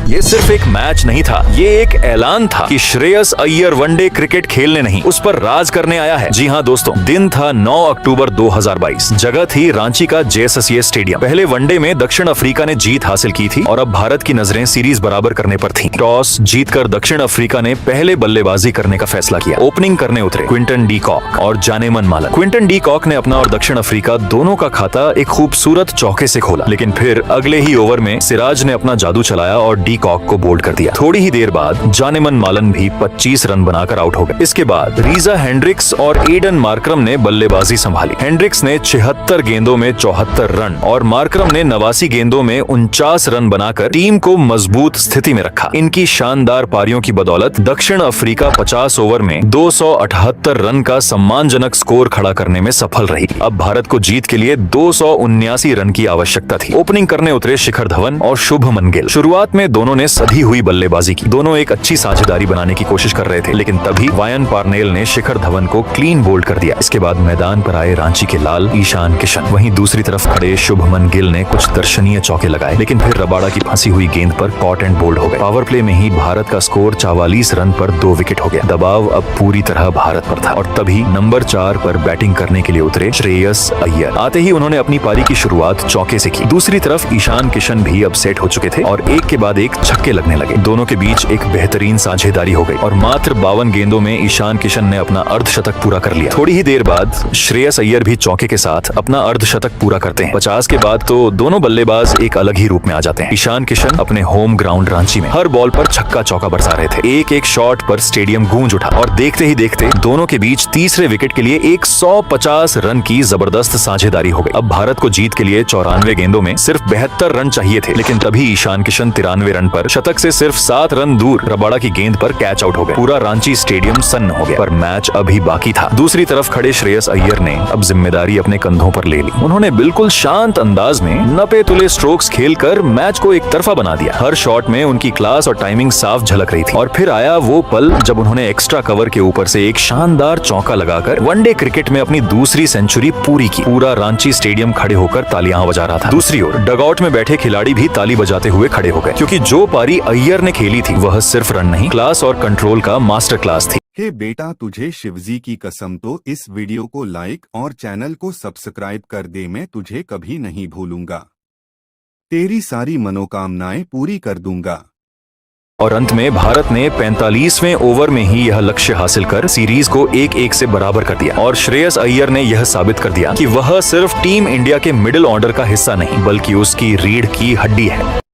ये सिर्फ एक मैच नहीं था, ये एक ऐलान था कि श्रेयस अय्यर वनडे क्रिकेट खेलने नहीं, उस पर राज करने आया है। जी हाँ दोस्तों, दिन था 9 अक्टूबर 2022। जगह थी रांची का जेएससीए स्टेडियम। पहले वनडे में दक्षिण अफ्रीका ने जीत हासिल की थी और अब भारत की नजरें सीरीज बराबर करने पर थीं। टॉस जीतकर दक्षिण अफ्रीका ने पहले बल्लेबाजी करने का फैसला किया। ओपनिंग करने उतरे क्विंटन डी कॉक और जानेमन मालन। क्विंटन डी कॉक ने अपना और दक्षिण अफ्रीका दोनों का खाता एक खूबसूरत चौके से खोला, लेकिन फिर अगले ही ओवर में सिराज ने अपना जादू चलाया और डी कॉक को बोल्ड कर दिया। थोड़ी ही देर बाद जानेमन मालन भी 25 रन बनाकर आउट हो गए। इसके बाद रीजा हेंड्रिक्स और एडन मार्करम ने बल्लेबाजी संभाली। हेंड्रिक्स ने 76 गेंदों में 74 रन और मार्करम ने 89 गेंदों में 49 रन बनाकर टीम को मजबूत स्थिति में रखा। इनकी शानदार पारियों की बदौलत दक्षिण अफ्रीका 50 ओवर में 278 रन का सम्मानजनक स्कोर खड़ा करने में सफल रही। अब भारत को जीत के लिए 279 रन की आवश्यकता थी। ओपनिंग करने उतरे शिखर धवन और शुभमन गिल। शुरुआत में दोनों ने सधी हुई बल्लेबाजी की। दोनों एक अच्छी साझेदारी बनाने की कोशिश कर रहे थे, लेकिन तभी वायन पार्नेल ने शिखर धवन को क्लीन बोल्ड कर दिया। इसके बाद मैदान पर आए रांची के लाल ईशान किशन। वहीं दूसरी तरफ खड़े शुभमन गिल ने कुछ दर्शनीय चौके लगाए, लेकिन फिर रबाड़ा की फंसी हुई गेंद पर कॉट एंड बोल्ड हो गए। पावर प्ले में ही भारत का स्कोर 44 रन पर 2 विकेट हो गया। दबाव अब पूरी तरह भारत पर था और तभी नंबर 4 पर बैटिंग करने के लिए उतरे श्रेयस अय्यर। आते ही उन्होंने अपनी पारी की शुरुआत चौके से की। दूसरी तरफ ईशान किशन भी अब सेट हो चुके थे और एक के बाद एक छक्के लगने लगे। दोनों के बीच एक बेहतरीन साझेदारी हो गई और मात्र 52 गेंदों में ईशान किशन ने अपना अर्धशतक पूरा कर लिया। थोड़ी ही देर बाद श्रेयस अय्यर भी चौके के साथ अपना अर्धशतक पूरा करते हैं। 50 के बाद तो दोनों बल्लेबाज एक अलग ही रूप में आ जाते हैं। ईशान किशन अपने होम ग्राउंड रांची में हर बॉल पर छक्का चौका बरसा रहे थे। एक एक शॉट पर स्टेडियम गूंज उठा और देखते ही देखते दोनों के बीच तीसरे विकेट के लिए 150 रन की जबरदस्त साझेदारी हो गई। अब भारत को जीत के लिए 94 गेंदों में सिर्फ 72 रन चाहिए थे, लेकिन तभी ईशान किशन 93 रन पर शतक से सिर्फ 7 रन दूर रबाड़ा की गेंद पर कैच आउट हो गए। पूरा रांची स्टेडियम सन्न हो गया, पर मैच अभी बाकी था। दूसरी तरफ खड़े श्रेयस अय्यर ने अब जिम्मेदारी अपने कंधों पर ले ली। उन्होंने बिल्कुल शांत अंदाज में नपे तुले स्ट्रोक्स खेलकर मैच को एक तरफा बना दिया। हर शॉट में उनकी क्लास और टाइमिंग साफ झलक रही थी। और फिर आया वो पल जब उन्होंने एक्स्ट्रा कवर के ऊपर से एक शानदार चौका लगाकर वनडे क्रिकेट में अपनी दूसरी सेंचुरी पूरी की। पूरा रांची स्टेडियम खड़े होकर तालियां बजा रहा था। दूसरी ओर डगआउट में बैठे खिलाड़ी भी ताली बजाते हुए खड़े हो गए, क्योंकि जो पारी अय्यर ने खेली थी वह सिर्फ रन नहीं, क्लास और कंट्रोल का मास्टर क्लास थी। हे बेटा, तुझे शिवजी की कसम, तो इस वीडियो को लाइक और चैनल को सब्सक्राइब कर दे। मैं तुझे कभी नहीं भूलूंगा। तेरी सारी मनोकामनाएं पूरी कर दूंगा। और अंत में भारत ने 45वें ओवर में ही यह लक्ष्य हासिल कर सीरीज को 1-1 से बराबर कर दिया। और श्रेयस अय्यर ने यह साबित कर दिया कि वह सिर्फ टीम इंडिया के मिडिल ऑर्डर का हिस्सा नहीं, बल्कि उसकी रीढ़ की हड्डी है।